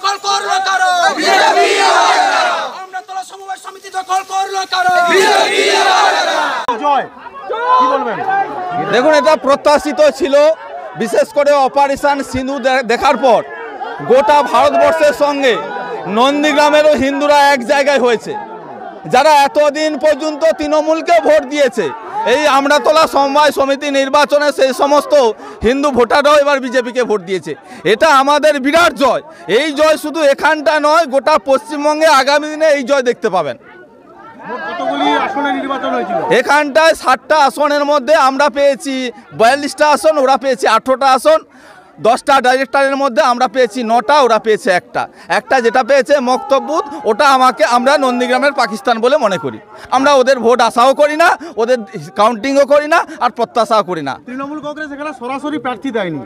দখল করলো কারো আমড়াতলা সমবায় সমিতি দখল করলো কারো জয় কি বলবেন? দেখুন, এটা প্রত্যাশিত ছিল। বিশেষ করে অপারেশন সিঁদুর দেখার পর গোটা ভারতবর্ষের সঙ্গে নন্দীগ্রামেরও হিন্দুরা এক জায়গায় হয়েছে। যারা এতদিন পর্যন্ত তৃণমূলকে ভোট দিয়েছে, এই আমড়াতলা সমবায় সমিতি নির্বাচনে সেই সমস্ত হিন্দু ভোটাররাও এবার বিজেপিকে ভোট দিয়েছে। এটা আমাদের বিরাট জয়। এই জয় শুধু এখানটা নয়, গোটা পশ্চিমবঙ্গে আগামী দিনে এই জয় দেখতে পাবেন। কতগুলি আসনে নির্বাচন হয়েছিল? এখানটায় 60টা আসনের মধ্যে আমরা পেয়েছি 42টা আসন, ওরা পেয়েছে 18টা আসন। 10টা ডাইরেক্টরের মধ্যে আমরা পেয়েছি 9টা, ওরা পেয়েছে একটা যেটা পেয়েছে মক্তব বুথ, ওটা আমরা নন্দীগ্রামের পাকিস্তান বলে মনে করি। আমরা ওদের ভোট আশাও করি না, ওদের কাউন্টিংও করি না, আর প্রত্যাশাও করি না। তৃণমূল কংগ্রেস এখানে সরাসরি প্রার্থী দেয়নি,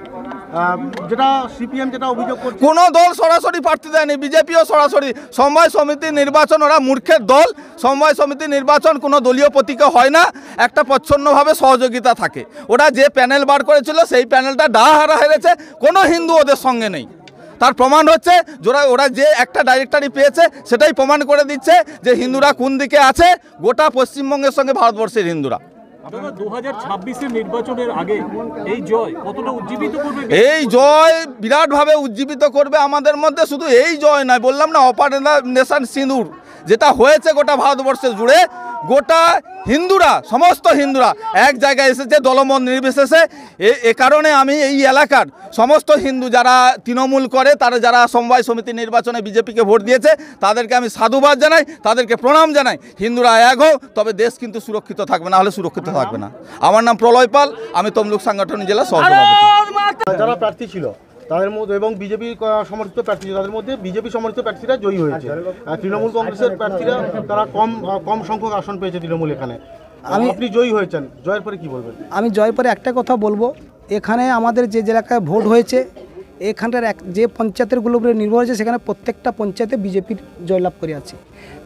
যেটা সিপিএম যেটা অভিযোগ করছে। কোনো দল সরাসরি প্রার্থী দেয়নি, বিজেপিও সরাসরি। সমবায় সমিতির নির্বাচন ওরা মূর্খের দল। সমবায় সমিতির নির্বাচন কোনো দলীয় প্রতীকে হয় না, একটা প্রচ্ছন্নভাবে সহযোগিতা থাকে। ওরা যে প্যানেল বার করেছিল সেই প্যানেলটা ডাহারা হেরেছে, কোনো হিন্দু ওদের সঙ্গে নেই। তার প্রমাণ হচ্ছে ওরা যে একটা ডাইরেক্টরি পেয়েছে সেটাই প্রমাণ করে দিচ্ছে যে হিন্দুরা কোন দিকে আছে গোটা পশ্চিমবঙ্গের সঙ্গে ভারতবর্ষের হিন্দুরা। 2026-এর নির্বাচনের আগে এই জয় কতটা উজ্জীবিত করবে? এই জয় বিরাটভাবে উজ্জীবিত করবে আমাদের মধ্যে। শুধু এই জয় নয়, বললাম না অপারেশন সিঁদুর যেটা হয়েছে গোটা ভারতবর্ষে জুড়ে, গোটা হিন্দুরা, সমস্ত হিন্দুরা এক জায়গায় এসেছে দলমত নির্বিশেষে। এ কারণে আমি এই এলাকার সমস্ত হিন্দু যারা তৃণমূল করে, তারা যারা সমবায় সমিতি নির্বাচনে বিজেপিকে ভোট দিয়েছে, তাদেরকে আমি সাধুবাদ জানাই, তাদেরকে প্রণাম জানাই। হিন্দুরা এক হোক, তবে দেশ কিন্তু সুরক্ষিত থাকবে, না হলে সুরক্ষিত থাকবে না। আমার নাম প্রলয় পাল, আমি তমলুক সাংগঠনিক জেলা সহসভাপতি। যারা প্রার্থী ছিল তাদের মধ্যে এবং বিজেপি সমর্থিত প্রার্থী ছিল, তাদের মধ্যে বিজেপি সমর্থিত প্রার্থীরা জয়ী হয়েছে। তৃণমূল কংগ্রেসের প্রার্থীরা তারা কম সংখ্যক আসন পেয়েছে তৃণমূল। এখানে আপনি জয়ী হয়েছেন, জয়ের পরে কি বলবেন? আমি জয়ের পরে একটা কথা বলবো, এখানে আমাদের যে এলাকায় ভোট হয়েছে, এখানটার যে পঞ্চায়েতেরগুলো উপরে নির্ভর হয়েছে, সেখানে প্রত্যেকটা পঞ্চায়েতে বিজেপির জয়লাভ করে আছে।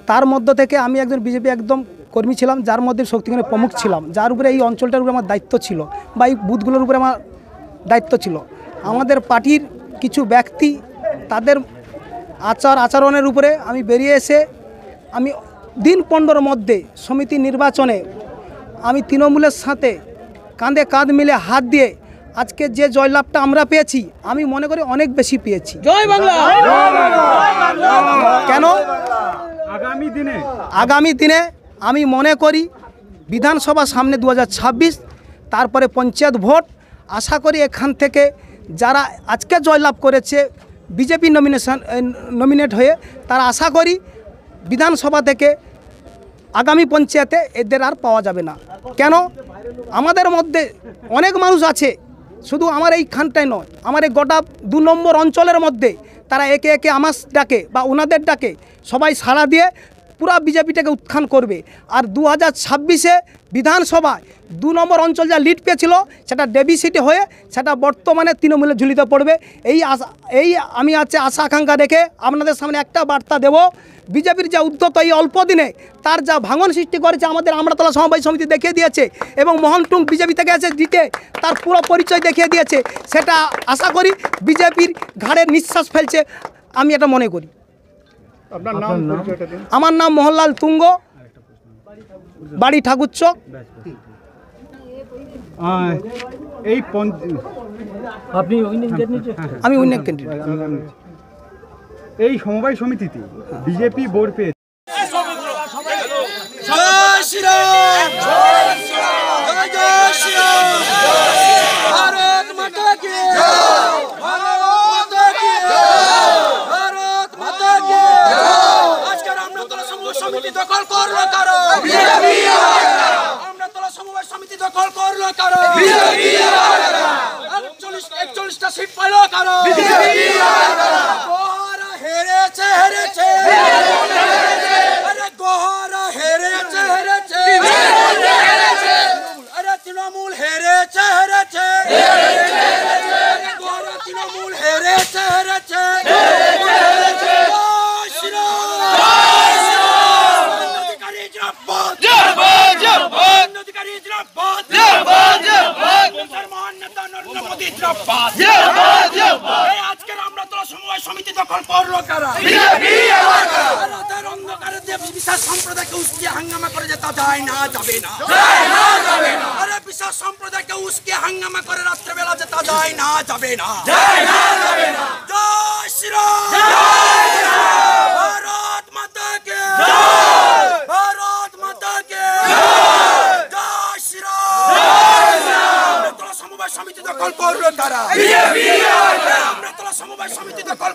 তার মধ্য থেকে আমি একজন বিজেপি একদম কর্মী ছিলাম, যার মধ্যে শক্তিগণের প্রমুখ ছিলাম, যার উপরে এই অঞ্চলটার উপরে আমার দায়িত্ব ছিল বা এই বুথগুলোর উপরে আমার দায়িত্ব ছিল। আমাদের পার্টির কিছু ব্যক্তি তাদের আচরণের উপরে আমি বেরিয়ে এসে আমি দিন 15 মধ্যে সমিতি নির্বাচনে আমি তৃণমূলের সাথে কাঁধে কাঁধ মিলে হাত দিয়ে আজকে যে জয়লাভটা আমরা পেয়েছি, আমি মনে করি অনেক বেশি পেয়েছি। জয় বাংলা। কেন? আগামী দিনে আমি মনে করি বিধানসভা সামনে 2026, তারপরে পঞ্চায়েত ভোট। আশা করি এখান থেকে যারা আজকে জয়লাভ করেছে বিজেপি নমিনেট হয়ে, তারা আশা করি বিধানসভা থেকে আগামী পঞ্চায়েতে এদের আর পাওয়া যাবে না। কেন? আমাদের মধ্যে অনেক মানুষ আছে, শুধু আমার এইখানটায় নয়, আমার এই গোটা 2 নম্বর অঞ্চলের মধ্যে তারা একে একে আমার ডাকে বা ওনাদের ডাকে সবাই সাড়া দিয়ে পুরা বিজেপিটাকে উত্থান করবে। আর 2026-এ বিধানসভায় 2 নম্বর অঞ্চল যা লিড পেয়েছিল, সেটা ডেবি সিটে হয়ে সেটা বর্তমানে তৃণমূলে ঝুলিতে পড়বে। আমি আশা আকাঙ্ক্ষা রেখে আপনাদের সামনে একটা বার্তা দেব, বিজেপির যা উদ্যত এই অল্প দিনে তার যা ভাঙন সৃষ্টি করেছে আমাদের আমড়াতলা সমবায় সমিতি দেখিয়ে দিয়েছে, এবং মোহন টুং বিজেপি থেকে এসে জিতে তার পুরো পরিচয় দেখিয়ে দিয়েছে। সেটা আশা করি বিজেপির ঘাড়ে নিঃশ্বাস ফেলছে, আমি এটা মনে করি। আমার নাম মোহনলাল তুঙ্গ, বাড়ি ঠাকুরচক। আমি উইনিং ক্যান্ডিডেট। এই সমবায় সমিতিতে বিজেপি ভোট পেয়েছে। জয় শ্রীরাম, জয় শ্রীরাম, জয় শ্রীরাম। ভারত মাতা কি জয়, ভারত মাতা কি জয়, ভারত মাতা কি জয়। আজকের আমড়াতলা সমবায় সমিতি দখল করলো কারো বিজেপি। আমড়াতলা সমবায় সমিতি দখল করলো কারো বিজেপি। 41টা সিট পাইলো কারো বিজেপি। গোহারা হেরেছে হেরেছে, আরে গোহারা হেরেছে হেরেছে, আরে তৃণমূল হেরেছে হেরেছে, গোহারা তৃণমূল হেরেছে হেরেছে। আজকের আমড়াতলা সমবায় সমিতি দখল করলো কারা? রাতের অন্ধকারে যে বিশাল সম্প্রদায়কে উস্কিয়ে হাঙ্গামা করে যে তা যায় না, যাবে না। আরে বিশাল সম্প্রদায়কে উস্কিয়ে হাঙ্গামা করে রাত্রেবেলা যে তা যায় না, যাবে না। জয় শ্রীরাম। ভারত মাতা কে জয়। ভারত মাতা কে জয় শ্রীরাম। সমবায় সমিতি দখল করলো কারা? আমরা সমবায় সমিতি দখল